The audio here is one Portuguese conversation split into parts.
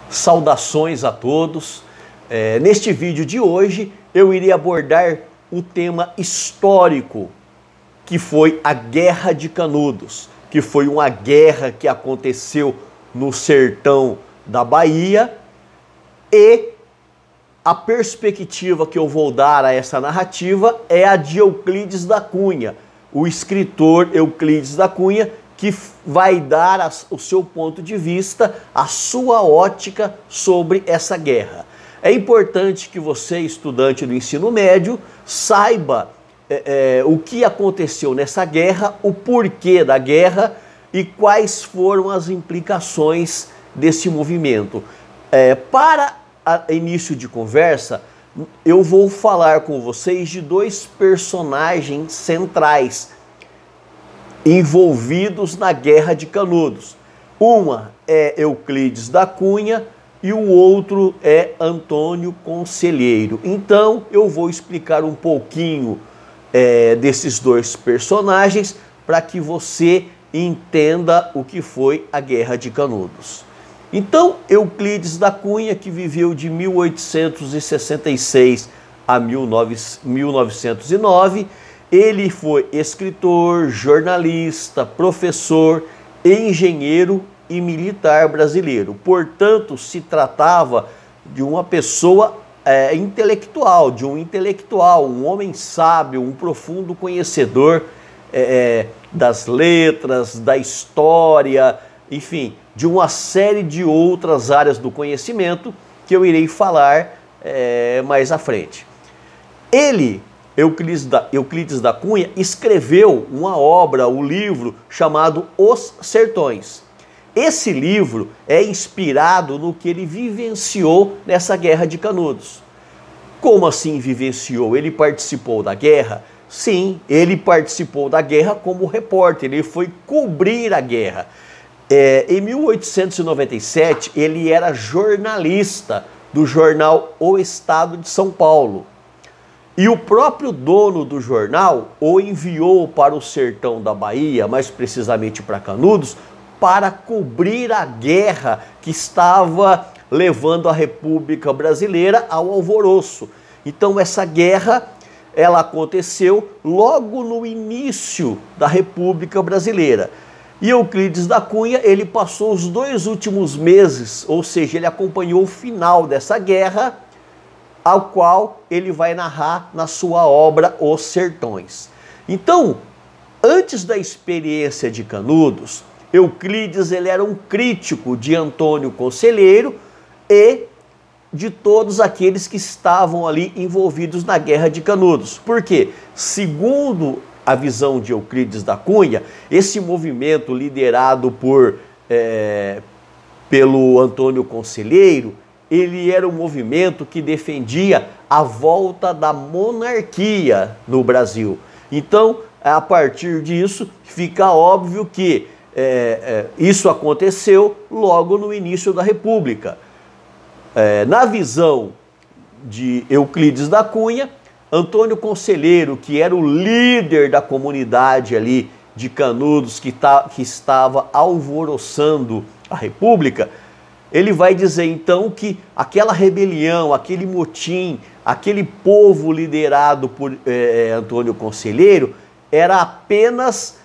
Saudações a todos. Neste vídeo de hoje eu irei abordar o tema histórico que foi a Guerra de Canudos, que foi uma guerra que aconteceu no sertão da Bahia, e a perspectiva que eu vou dar a essa narrativa é a de Euclides da Cunha, o escritor Euclides da Cunha, que vai dar o seu ponto de vista, a sua ótica sobre essa guerra. É importante que você, estudante do ensino médio, saiba o que aconteceu nessa guerra, o porquê da guerra e quais foram as implicações desse movimento. Para início de conversa, eu vou falar com vocês de dois personagens centrais envolvidos na Guerra de Canudos. Uma é Euclides da Cunha e o outro é Antônio Conselheiro. Então eu vou explicar um pouquinho desses dois personagens para que você entenda o que foi a Guerra de Canudos. Então, Euclides da Cunha, que viveu de 1866 a 1909, ele foi escritor, jornalista, professor, engenheiro e militar brasileiro. Portanto, se tratava de uma pessoa intelectual, um homem sábio, um profundo conhecedor das letras, da história, enfim, de uma série de outras áreas do conhecimento que eu irei falar mais à frente. Ele, Euclides da Cunha, escreveu uma obra, um livro chamado Os Sertões. Esse livro é inspirado no que ele vivenciou nessa Guerra de Canudos. Como assim vivenciou? Ele participou da guerra? Sim, ele participou da guerra como repórter, ele foi cobrir a guerra. Em 1897, ele era jornalista do jornal O Estado de São Paulo. E o próprio dono do jornal o enviou para o sertão da Bahia, mais precisamente para Canudos, para cobrir a guerra que estava levando a República Brasileira ao alvoroço. Então essa guerra, ela aconteceu logo no início da República Brasileira. E Euclides da Cunha, ele passou os 2 últimos meses, ou seja, ele acompanhou o final dessa guerra, ao qual ele vai narrar na sua obra Os Sertões. Então, antes da experiência de Canudos, Euclides ele era um crítico de Antônio Conselheiro e de todos aqueles que estavam ali envolvidos na Guerra de Canudos. Por quê? Segundo a visão de Euclides da Cunha, esse movimento liderado pelo Antônio Conselheiro, ele era um movimento que defendia a volta da monarquia no Brasil. Então, a partir disso, fica óbvio que isso aconteceu logo no início da República. Na visão de Euclides da Cunha, Antônio Conselheiro, que era o líder da comunidade ali de Canudos, que estava alvoroçando a República, ele vai dizer então que aquela rebelião, aquele motim, aquele povo liderado por Antônio Conselheiro, era apenas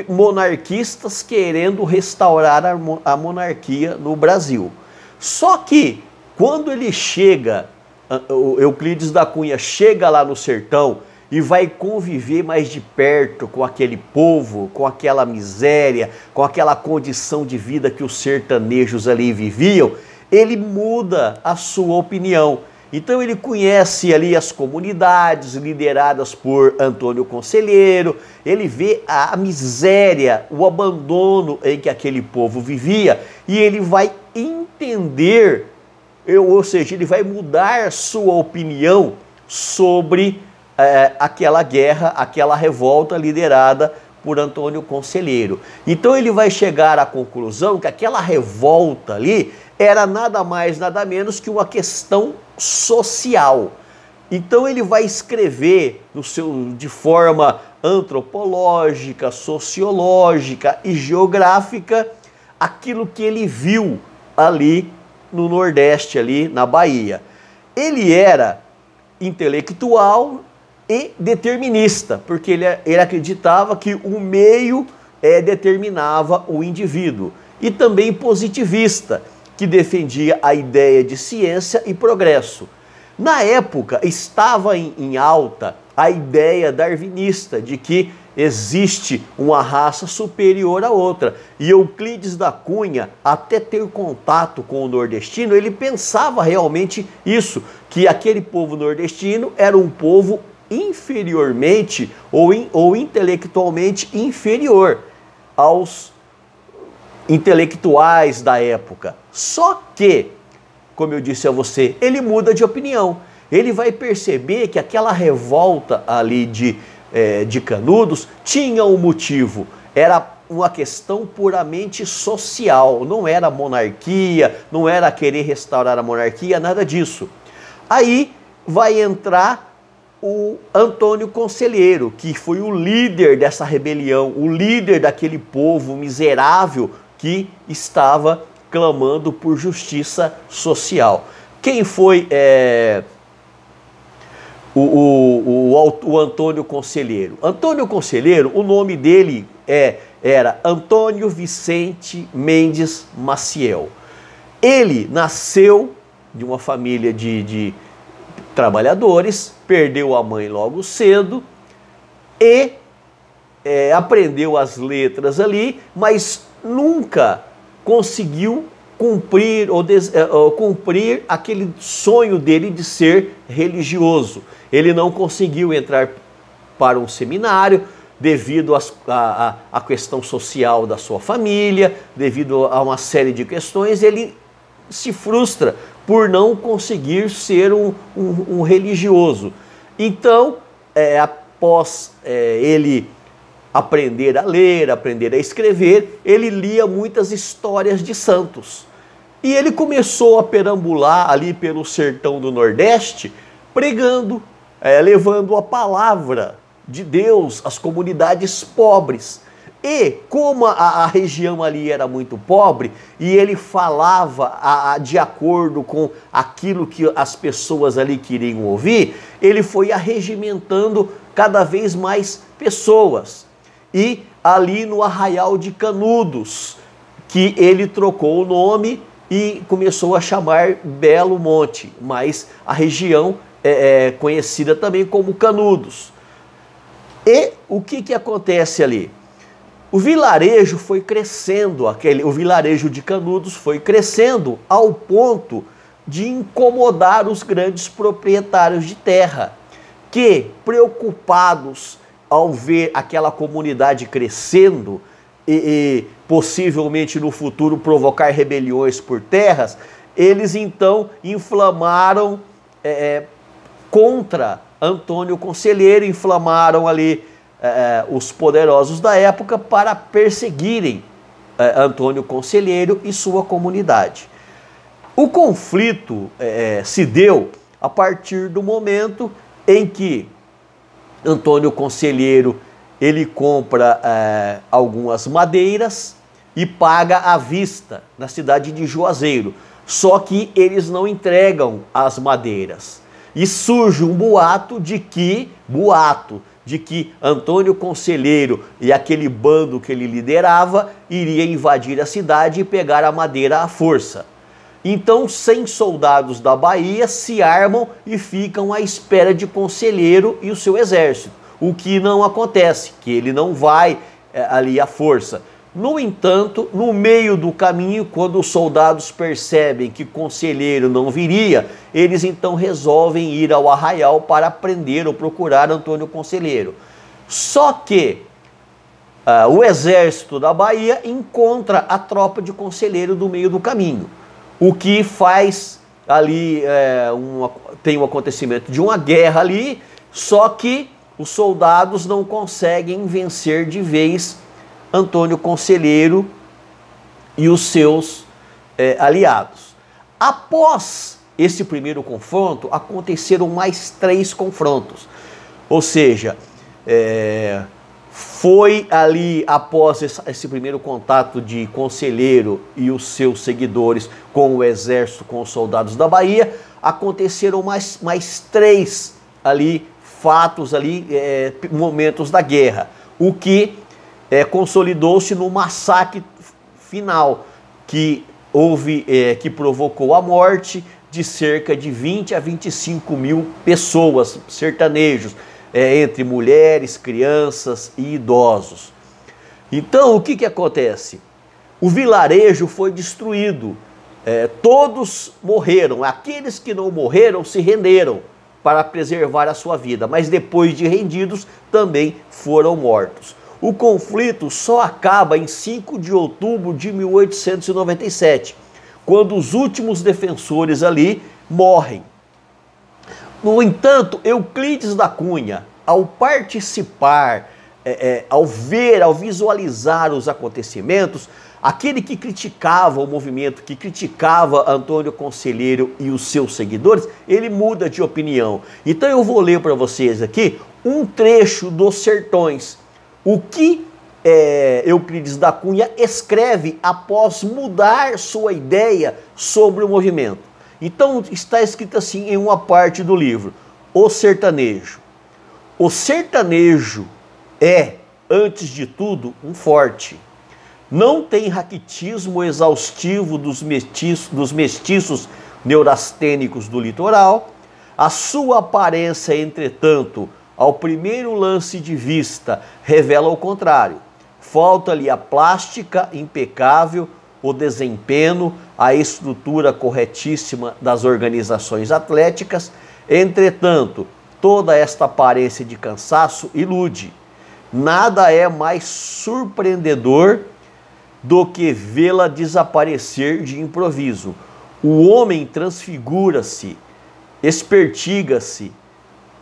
monarquistas querendo restaurar a monarquia no Brasil. Só que quando ele chega, o Euclides da Cunha chega lá no sertão e vai conviver mais de perto com aquele povo, com aquela miséria, com aquela condição de vida que os sertanejos ali viviam, ele muda a sua opinião. Então ele conhece ali as comunidades lideradas por Antônio Conselheiro, ele vê a miséria, o abandono em que aquele povo vivia e ele vai entender, ou seja, ele vai mudar sua opinião sobre aquela guerra, aquela revolta liderada por Antônio Conselheiro. Então ele vai chegar à conclusão que aquela revolta ali era nada mais, nada menos que uma questão social. Então ele vai escrever de forma antropológica, sociológica e geográfica aquilo que ele viu ali no Nordeste, ali na Bahia. Ele era intelectual e determinista, porque ele acreditava que o meio determinava o indivíduo. E também positivista, que defendia a ideia de ciência e progresso. Na época, estava em alta a ideia darwinista de que existe uma raça superior à outra. E Euclides da Cunha, até ter contato com o nordestino, ele pensava realmente isso, que aquele povo nordestino era um povo inferiormente ou intelectualmente inferior aos intelectuais da época. Só que, como eu disse a você, ele muda de opinião. Ele vai perceber que aquela revolta ali de Canudos tinha um motivo. Era uma questão puramente social, não era monarquia, não era querer restaurar a monarquia, nada disso. Aí vai entrar o Antônio Conselheiro, que foi o líder dessa rebelião, o líder daquele povo miserável que estava clamando por justiça social. Quem foi o Antônio Conselheiro? Antônio Conselheiro, o nome dele era Antônio Vicente Mendes Maciel. Ele nasceu de uma família de trabalhadores, perdeu a mãe logo cedo e aprendeu as letras ali, mas nunca conseguiu cumprir cumprir aquele sonho dele de ser religioso. Ele não conseguiu entrar para um seminário devido à questão social da sua família, devido a uma série de questões. Ele se frustra por não conseguir ser um religioso. Então, após ele aprender a ler, aprender a escrever, ele lia muitas histórias de santos. E ele começou a perambular ali pelo sertão do Nordeste, pregando, levando a palavra de Deus às comunidades pobres. E como a região ali era muito pobre e ele falava de acordo com aquilo que as pessoas ali queriam ouvir, ele foi arregimentando cada vez mais pessoas. E ali no Arraial de Canudos, que ele trocou o nome e começou a chamar Belo Monte, mas a região é conhecida também como Canudos. E o que acontece ali? O vilarejo foi crescendo, o vilarejo de Canudos foi crescendo ao ponto de incomodar os grandes proprietários de terra, que, preocupados ao ver aquela comunidade crescendo e possivelmente no futuro provocar rebeliões por terras, eles então inflamaram contra Antônio Conselheiro, inflamaram ali os poderosos da época para perseguirem Antônio Conselheiro e sua comunidade. O conflito se deu a partir do momento em que Antônio Conselheiro ele compra algumas madeiras e paga à vista na cidade de Juazeiro. Só que eles não entregam as madeiras. E surge um boato de que Antônio Conselheiro e aquele bando que ele liderava iria invadir a cidade e pegar a madeira à força. Então 100 soldados da Bahia se armam e ficam à espera de Conselheiro e o seu exército. O que não acontece, que ele não vai ali à força. No entanto, no meio do caminho, quando os soldados percebem que Conselheiro não viria, eles então resolvem ir ao Arraial para prender ou procurar Antônio Conselheiro. Só que o exército da Bahia encontra a tropa de Conselheiro no meio do caminho. O que faz ali, tem um acontecimento de uma guerra ali, só que os soldados não conseguem vencer de vez Antônio Conselheiro e os seus aliados. Após esse primeiro confronto, aconteceram mais 3 confrontos. Ou seja, foi ali, após esse primeiro contato de Conselheiro e os seus seguidores com o exército, com os soldados da Bahia, aconteceram mais 3 ali, fatos ali, momentos da guerra, o que consolidou-se no massacre final, que houve, que provocou a morte de cerca de 20 a 25 mil pessoas, sertanejos, entre mulheres, crianças e idosos. Então, o que acontece? O vilarejo foi destruído, todos morreram. Aqueles que não morreram se renderam para preservar a sua vida, mas depois de rendidos também foram mortos. O conflito só acaba em 5 de outubro de 1897, quando os últimos defensores ali morrem. No entanto, Euclides da Cunha, ao participar, ao ver, ao visualizar os acontecimentos, aquele que criticava o movimento, que criticava Antônio Conselheiro e os seus seguidores, ele muda de opinião. Então eu vou ler para vocês aqui um trecho dos Sertões. O que Euclides da Cunha escreve após mudar sua ideia sobre o movimento. Então está escrito assim em uma parte do livro: o sertanejo. O sertanejo é, antes de tudo, um forte. Não tem raquitismo exaustivo dos mestiços neurastênicos do litoral. A sua aparência, entretanto, ao primeiro lance de vista, revela o contrário. Falta-lhe a plástica impecável, o desempenho, a estrutura corretíssima das organizações atléticas. Entretanto, toda esta aparência de cansaço ilude. Nada é mais surpreendedor do que vê-la desaparecer de improviso. O homem transfigura-se, espertiga-se,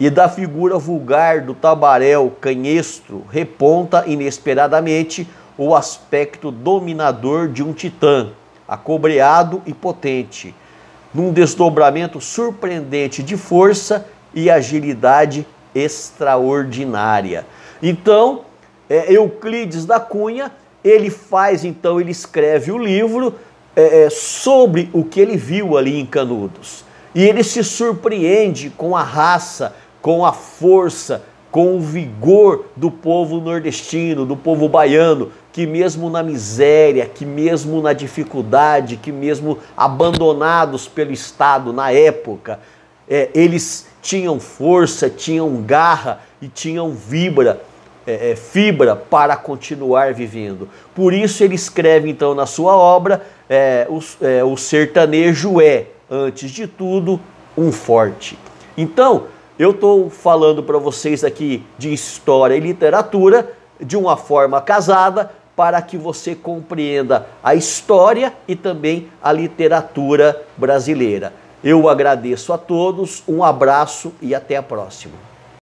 e da figura vulgar do tabaréu canhestro reponta inesperadamente o aspecto dominador de um titã, acobreado e potente, num desdobramento surpreendente de força e agilidade extraordinária. Então, Euclides da Cunha, ele escreve o livro sobre o que ele viu ali em Canudos. E ele se surpreende com a raça, com a força, com o vigor do povo nordestino, do povo baiano, que mesmo na miséria, que mesmo na dificuldade, que mesmo abandonados pelo Estado na época, eles tinham força, tinham garra e tinham fibra para continuar vivendo. Por isso ele escreve então na sua obra, o sertanejo é, antes de tudo, um forte. Então, eu estou falando para vocês aqui de história e literatura de uma forma casada, para que você compreenda a história e também a literatura brasileira. Eu agradeço a todos, um abraço e até a próxima.